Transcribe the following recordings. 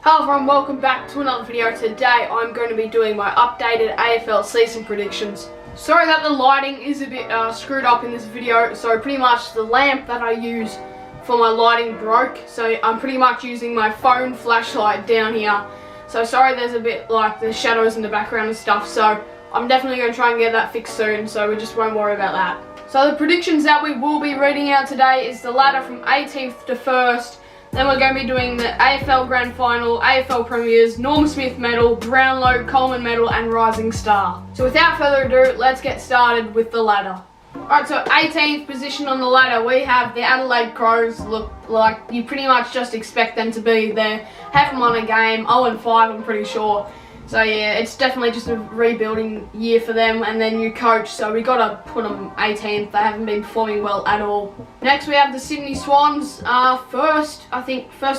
Hello everyone, welcome back to another video. Today I'm going to be doing my updated AFL season predictions. Sorry that the lighting is a bit screwed up in this video, so pretty much the lamp that I use for my lighting broke, so I'm pretty much using my phone flashlight down here. So sorry there's a bit like the shadows in the background and stuff, so I'm definitely going to try and get that fixed soon, so we just won't worry about that. So the predictions that we will be reading out today is the ladder from 18th to 1st. Then we're going to be doing the AFL Grand Final, AFL Premiers, Norm Smith Medal, Brownlow, Coleman Medal and Rising Star. So without further ado, let's get started with the ladder. Alright, so 18th position on the ladder, we have the Adelaide Crows. Look like you pretty much just expect them to be there. Have them on a game, 0-5 I'm pretty sure. So yeah, it's definitely just a rebuilding year for them, and their new coach, so we got to put them 18th. They haven't been performing well at all. Next we have the Sydney Swans. First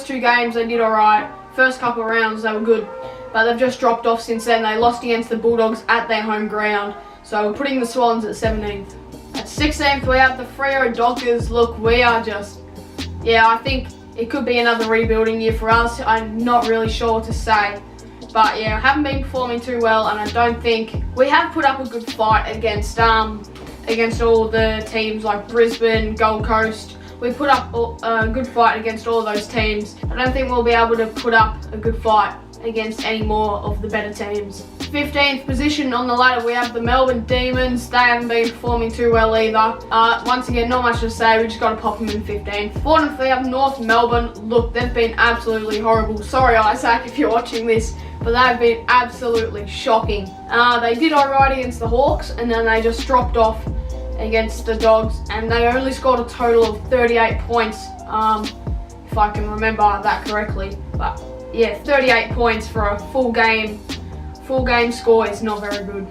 two games they did alright. First couple of rounds they were good, but they've just dropped off since then. They lost against the Bulldogs at their home ground, so we're putting the Swans at 17th. At 16th we have the Freo Dockers. Look, we are just, I think it could be another rebuilding year for us. I'm not really sure what to say. But yeah, haven't been performing too well, and I don't think we have put up a good fight against all the teams like Brisbane, Gold Coast. We put up a good fight against all those teams. I don't think we'll be able to put up a good fight against any more of the better teams. 15th position on the ladder, we have the Melbourne Demons. They haven't been performing too well either. Once again, not much to say, we just got to pop them in 15th. 14th, we have North Melbourne. Look, they've been absolutely horrible. Sorry, Isaac, if you're watching this, but they've been absolutely shocking. They did alright against the Hawks, and then they just dropped off against the Dogs, and they only scored a total of 38 points, if I can remember that correctly. But yeah, 38 points for a full game score is not very good.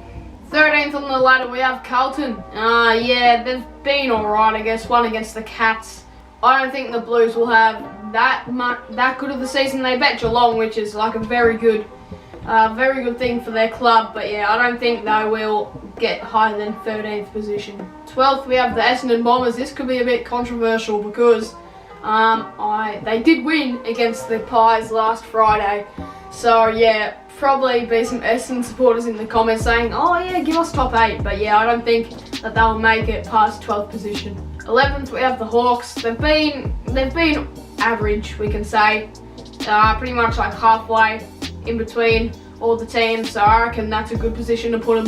13th on the ladder, we have Carlton. They've been alright, I guess. One against the Cats. I don't think the Blues will have that good of a season. They bet Geelong, which is like a very good thing for their club. But yeah, I don't think they will get higher than 13th position. 12th, we have the Essendon Bombers. This could be a bit controversial because they did win against the Pies last Friday. So yeah, probably be some Essendon supporters in the comments saying, oh yeah, give us top 8. But yeah, I don't think that they'll make it past 12th position. 11th, we have the Hawks. They've been average, we can say. Pretty much like halfway in between all the teams. So I reckon that's a good position to put them.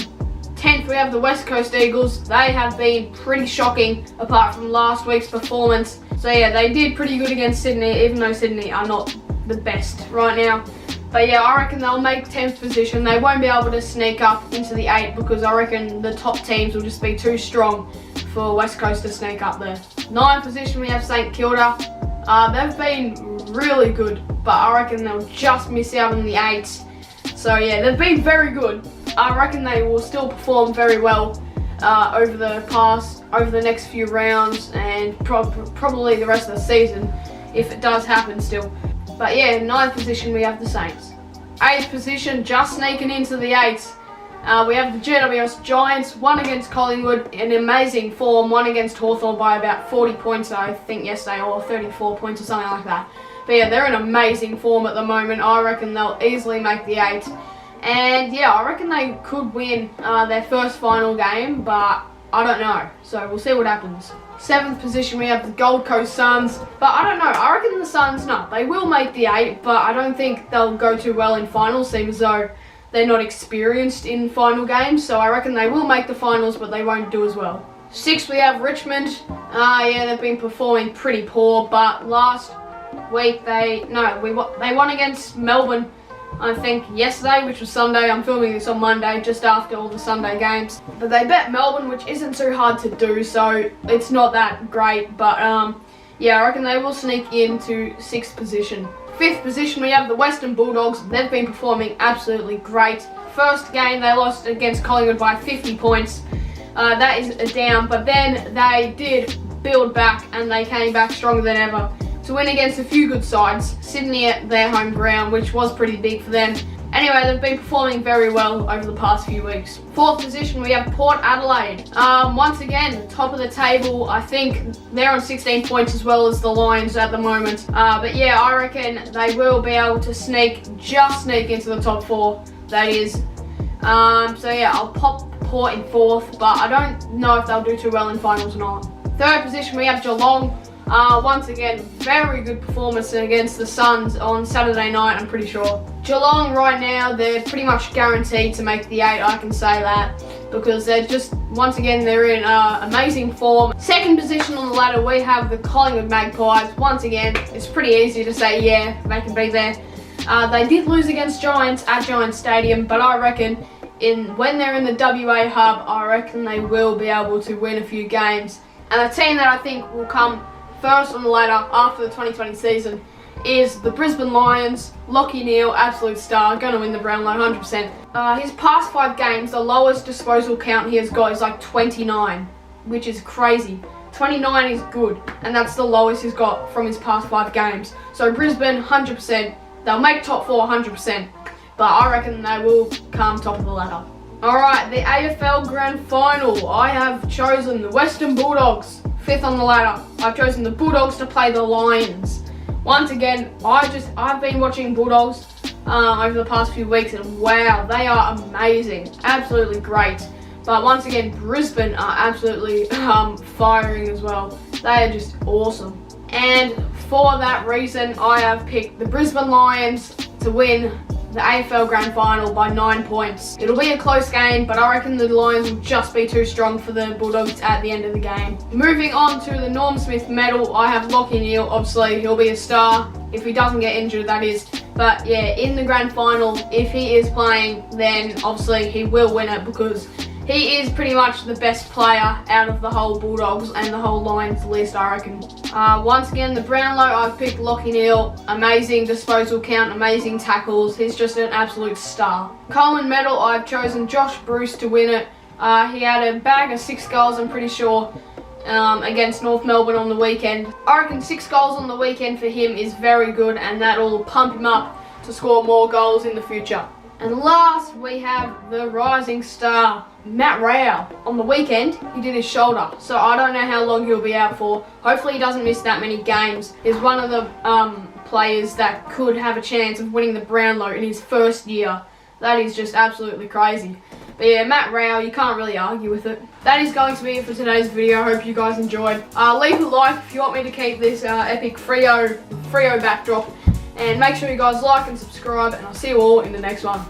10th, we have the West Coast Eagles. They have been pretty shocking apart from last week's performance. So yeah, they did pretty good against Sydney, even though Sydney are not the best right now. But yeah, I reckon they'll make 10th position. They won't be able to sneak up into the 8 because I reckon the top teams will just be too strong for West Coast to sneak up there. 9th position, we have St Kilda. They've been really good, but I reckon they'll just miss out on the 8s. So yeah, they've been very good. I reckon they will still perform very well over the next few rounds and probably the rest of the season if it does happen still. But yeah, 9th position we have the Saints. 8th position, just sneaking into the 8s. We have the GWS Giants, one against Collingwood in amazing form, one against Hawthorn by about 40 points I think yesterday, or 34 points or something like that. But yeah, they're in amazing form at the moment. I reckon they'll easily make the 8. And yeah, I reckon they could win their first final game, but I don't know. So we'll see what happens. 7th position, we have the Gold Coast Suns. But I don't know, I reckon the Suns, they will make the 8, but I don't think they'll go too well in finals, seeing as though they're not experienced in final games. So I reckon they will make the finals, but they won't do as well. 6th, we have Richmond. They've been performing pretty poor, but last week they won against Melbourne, I think yesterday, which was Sunday. I'm filming this on Monday, just after all the Sunday games. But they bet Melbourne, which isn't too hard to do, so it's not that great. But yeah, I reckon they will sneak into 6th position. 5th position, we have the Western Bulldogs. They've been performing absolutely great. First game, they lost against Collingwood by 50 points. That is a down, but then they did build back and they came back stronger than ever to win against a few good sides. Sydney at their home ground, which was pretty big for them. Anyway, they've been performing very well over the past few weeks. Fourth position, we have Port Adelaide. Once again, top of the table. I think they're on 16 points as well as the Lions at the moment. But yeah, I reckon they will be able to sneak into the top 4. That is. So yeah, I'll pop Port in 4th, but I don't know if they'll do too well in finals or not. Third position, we have Geelong. Once again, very good performance against the Suns on Saturday night, I'm pretty sure. Geelong right now, they're pretty much guaranteed to make the 8, I can say that, because they're just, once again, they're in amazing form. Second position on the ladder, we have the Collingwood Magpies. Once again, it's pretty easy to say, yeah, they can be there. They did lose against Giants at Giants Stadium, but I reckon when they're in the WA hub, I reckon they will be able to win a few games. And the team that I think will come first on the ladder after the 2020 season is the Brisbane Lions. Lachie Neale, absolute star, going to win the Brownlow 100%. His past 5 games, the lowest disposal count he has got is like 29, which is crazy. 29 is good, and that's the lowest he's got from his past 5 games. So Brisbane, 100%. They'll make top 4 100%, but I reckon they will come top of the ladder. Alright, the AFL Grand Final. I have chosen the Western Bulldogs, 5th on the ladder. I've chosen the Bulldogs to play the Lions. Once again, I've been watching Bulldogs over the past few weeks, and wow, they are amazing, absolutely great. But once again, Brisbane are absolutely firing as well. They are just awesome. And for that reason, I have picked the Brisbane Lions to win the AFL Grand Final by 9 points. It'll be a close game, but I reckon the Lions will just be too strong for the Bulldogs at the end of the game. Moving on to the Norm Smith medal, I have Lachie Neale. Obviously, he'll be a star if he doesn't get injured, that is. But yeah, in the Grand Final, if he is playing, then obviously he will win it, because he is pretty much the best player out of the whole Bulldogs and the whole Lions list, I reckon. Once again, the Brownlow, I've picked Lachie Neale. Amazing disposal count, amazing tackles. He's just an absolute star. Coleman medal, I've chosen Josh Bruce to win it. He had a bag of 6 goals, I'm pretty sure, against North Melbourne on the weekend. I reckon 6 goals on the weekend for him is very good, and that will pump him up to score more goals in the future. And last, we have the rising star, Matt Rowell. On the weekend, he did his shoulder, so I don't know how long he'll be out for. Hopefully he doesn't miss that many games. He's one of the players that could have a chance of winning the Brownlow in his first year. That is just absolutely crazy. But yeah, Matt Rowell, you can't really argue with it. That is going to be it for today's video. I hope you guys enjoyed. Leave a like if you want me to keep this epic Freo backdrop. And make sure you guys like and subscribe, and I'll see you all in the next one.